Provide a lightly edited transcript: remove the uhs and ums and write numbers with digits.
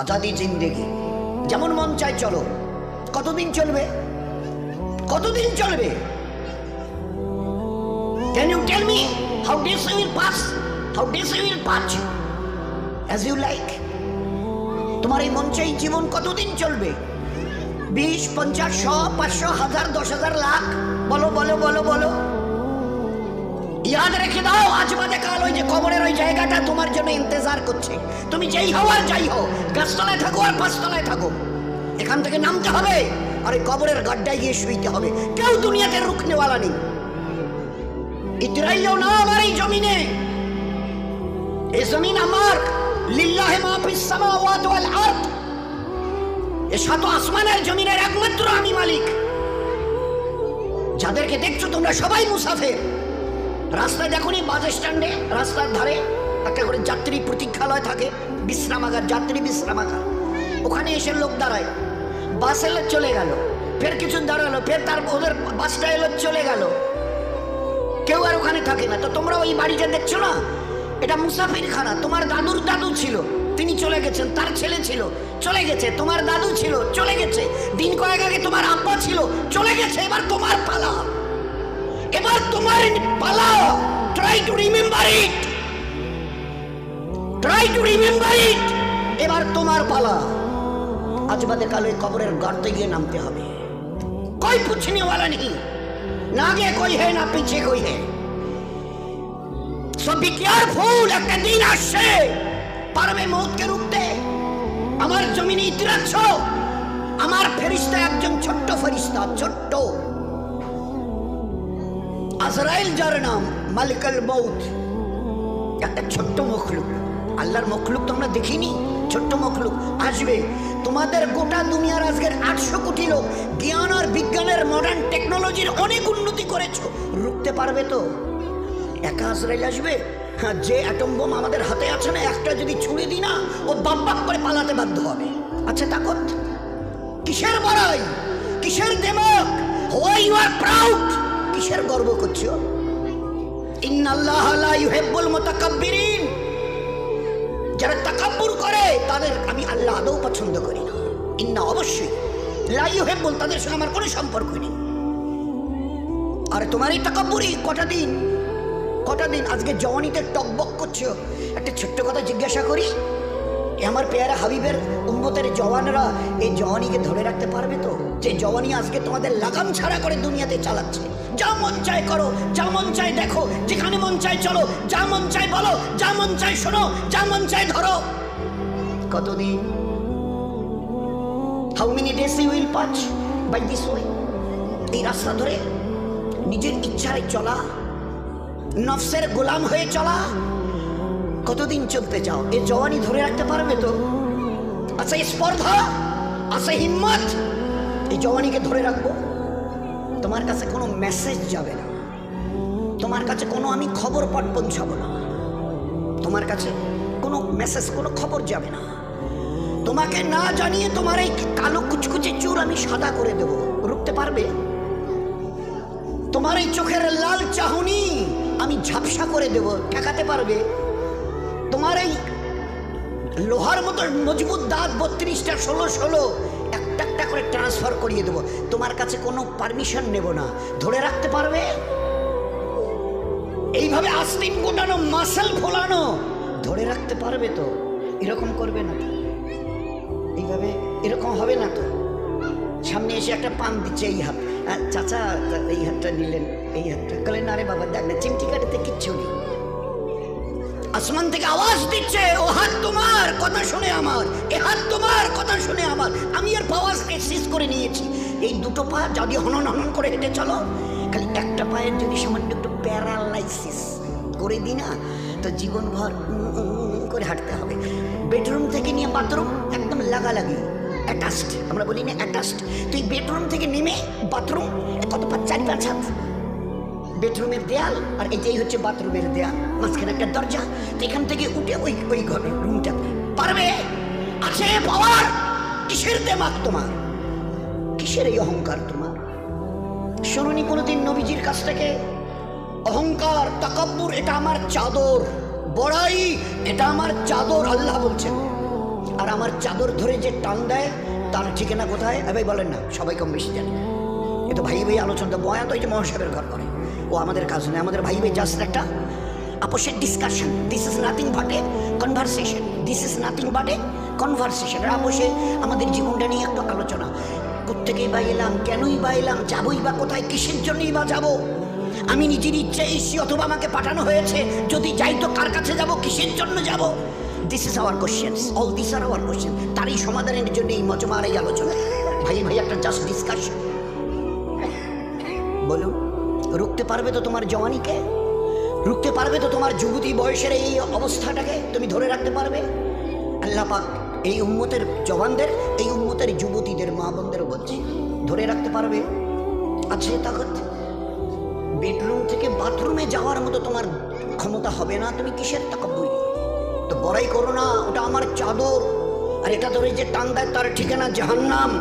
আজাদি জিন্দেগি, যেমন মন চাই চলো। কতদিন চলবে? কতদিন চলবে? Can you tell me how days you will pass? How days you will pass as you like? তোমার এই মন চাই জীবন কতদিন চলবে? 20, 50, 100, 500, 1000, 10,000, লাখ? বলো বলো বলো বলো। ইয়াদ রেখে দাও, আজ বাদে কাল ওই যে কবরের ওই জায়গাটা তোমার জন্য ইন্তজার করছে। তুমি যেই হও আর যাই হও, গাছতলায় থাকো আর পাঁচতলায় থাকো, এখান থেকে নামতে হবে আর ওই কবরের গাড্ডায় গিয়ে শুইতে হবে। কেউ দুনিয়াতে রুখনেওয়ালা নেই। ইতরাইও না আমার এই জমিনে। এই জমিন আমার, লিল্লাহি মা ফিস সামাওয়াতি ওয়াল আরদ। এই সাত আসমানের জমিনের একমাত্র আমি মালিক। যাদেরকে দেখছো তোমরা সবাই মুসাফির। রাস্তায় দেখুনি বাস স্ট্যান্ডে রাস্তার ধারে একটা করে যাত্রী প্রতীক্ষালয় থাকে, বিশ্রামাগার, যাত্রী বিশ্রামাগার। ওখানে এসে লোক দাঁড়ায়, বাস এলো চলে গেল, ফের কিছু দাঁড়ালো, ফের তার ওদের বাসটা এলো চলে গেল, কেউ আর ওখানে থাকে না। তো তোমরা ওই বাড়িটা দেখছো না, এটা মুসাফিরখানা। তোমার দাদুর দাদু ছিল, তিনি চলে গেছেন, তার ছেলে ছিল চলে গেছে, তোমার দাদু ছিল চলে গেছে, দিন কয়েক আগে তোমার আব্বা ছিল চলে গেছে। এবার তোমার পালা, এবার তোমার পালা। Try to remember it, try to remember it. এবার তোমার পালা। আজ বাদে কাল ওই কবরের গর্তে গিয়ে নামতে হবে। कोई पूछने वाला नहीं, ना आगे कोई है ना पीछे कोई है। सो बी केयरफुल। একটা দিন আসছে, পারবে মৌতকে রুখতে। আমার জমিনে ইতিরাচ্ছ, আমার ফেরেশতা একজন ছোট্ট ফেরেশতা, ছোট্ট আজরাইল, যার নাম মালিকুল মউত। একটা ছোট্ট মখলুক, আল্লাহর মখলুক তো আমরা দেখিনি, ছোট্ট মখলুক আসবে। তোমাদের গোটা দুনিয়ার আজকের 800 কোটি লোক জ্ঞান আর বিজ্ঞানের মডার্ন টেকনোলজির অনেক উন্নতি করেছো, রুখতে পারবে তো? একা আজরাইল আসবে? হ্যাঁ, যে অ্যাটম বোম আমাদের হাতে আছে না, একটা যদি ছুড়ে দিই না, ও বাপ বাপ করে পালাতে বাধ্য হবে। আচ্ছা তাকত কিসের বড়াই, কিসের দেমক? Why you are proud? কিসের গর্ব করছো? ইন্নাল্লাহা লা ইউহিব্বুল মুতাকাব্বিরিন। যারা তাকাব্বুর করে তাদের আমি আল্লাহ আদৌ পছন্দ করি না। ইন্না, অবশ্যই, লা ইউহিব্বুল, তাদের সঙ্গে আমার কোনো সম্পর্ক নেই। আর তোমার এই তাকাব্বুরি কটা দিন আজকে জওয়ানিতে টকবক করছো। একটা ছোট্ট কথা জিজ্ঞাসা করি, আমার পেয়ারা হাবিবের উম্মতের জওয়ানরা এই জওয়ানিকে ধরে রাখতে পারবে তো? যে জওয়ানি আজকে তোমাদের লাগাম ছাড়া করে দুনিয়াতে চালাচ্ছে। যা মন চায় করো, যা মন চায় দেখো, যেখানে মন চায় চলো, যা মন চায় বলো, যা মন চায় শোনো, যা মন চায় ধরো। কতদিন? How many days you will pass by this way? এই রাস্তা ধরে নিজের ইচ্ছায় চলা, নফসের গোলাম হয়ে চলা, কতদিন চলতে চাও? এই জওয়ানি ধরে রাখতে পারবে তো? আচ্ছা স্পর্ধা, আচ্ছা হিম্মত, এই জওয়ানিকে ধরে রাখবো? তোমার কাছে কোনো মেসেজ যাবে না, তোমার কাছে কোনো আমি খবর পাঠ পৌঁছাবো না, তোমার কাছে কোনো মেসেজ, কোনো খবর যাবে না। তোমাকে না জানিয়ে তোমার এই কালো কুচকুচে চুল আমি সাদা করে দেব, রুখতে পারবে? তোমার এই চোখের লাল চাহনি আমি ঝাপসা করে দেব, ঠেকাতে পারবে? তোমার এই লোহার মতো মজবুত দাঁত 32টা 16 একটা একটা করে ট্রান্সফার করিয়ে দেবো, তোমার কাছে কোনো পারমিশন নেব না, ধরে রাখতে পারবে? এইভাবে আস্তিন গোটানো, মাসল ফোলানো, ধরে রাখতে পারবে তো? এরকম করবে না তো? এইভাবে এরকম হবে না তো? সামনে এসে একটা পান দিচ্ছে, এই হাত, চাচা এই হাতটা নিলেন, এই হাতটা বললেন, আরে বাবা দেখ না, চিমটি কাটাতে কিচ্ছু নেই। আসমান থেকে আওয়াজ দিচ্ছে, ও হাত তোমার কথা শুনে আমার, এ হাত তোমার কথা শুনে আমার। আমি আর পাওয়াজ এক্সিস করে নিয়েছি। এই দুটো পা যদি হনন হনন করে হেঁটে চলো, খালি একটা পায়ের যদি সামান্য একটু প্যারালাইসিস করে দিই না, তো জীবনভর করে হাঁটতে হবে। বেডরুম থেকে নিয়ে বাথরুম একদম লাগালাগি, অ্যাটাচড, আমরা বলি না অ্যাটাচড। তুই বেডরুম থেকে নেমে বাথরুম কত 4-5 হাত, বেডরুমের দেয়াল আর এটাই হচ্ছে বাথরুমের দেয়াল, মাঝখানে একটা দরজা। এখান থেকে উঠে ওই ঘরে রুমটাতে পারবে? আছে পাওয়ার? কিসের দেমাগ তোমার? কিসের এই অহংকার তোমার? শুনুনি কোনোদিন নবীজির কাছ থেকে অহংকার, তাকাব্বুর এটা আমার চাদর, বড়াই এটা আমার চাদর, আল্লাহ বলছেন। আর আমার চাদর ধরে যে টান দেয় তার ঠিকানা কোথায়? ভাই বলেন না, সবাই কম বেশি জানে। এ তো ভাই ভাই আলোচনা, বয়া তো এই যে মহাসাবের ঘর করে, ও আমাদের কাজ নয়। আমাদের ভাই ভাই জাস্ট একটা আপোষের discussion. This is nothing but a conversation. This is nothing but a conversation. আপোষে আমাদের জীবনটা নিয়ে একটু আলোচনা। কোত্থেকেই বা এলাম, কেনই বা এলাম, যাবোই বা কোথায়, কিসের জন্যই বা যাবো? আমি নিজের ইচ্ছে এসেছি অথবা আমাকে পাঠানো হয়েছে? যদি যাই তো কার কাছে যাব, কিসের জন্য যাব? This is our question, all this are our question. তারই সমাধানের জন্য এই মজমার এই আলোচনা। ভাই ভাই একটা জাস্ট ডিসকাশন। বলুন, রুখতে পারবে তো তোমার জওয়ানিকে? রুখতে পারবে তো তোমার যুবতী বয়সের এই অবস্থাটাকে? তুমি ধরে রাখতে পারবে? আল্লাহ পাক এই উম্মতের জওয়ানদের, এই উম্মতের যুবতীদের, মা বোনদেরও বলছি, ধরে রাখতে পারবে? আছে তাকত? বেডরুম থেকে বাথরুমে যাওয়ার মতো তোমার ক্ষমতা হবে না, তুমি কিসের তাকাব্বুর? তো বড়াই করো না, ওটা আমার চাদর, আর এটা ধরে যে টান দেয় তার ঠিকানা জাহান্নাম।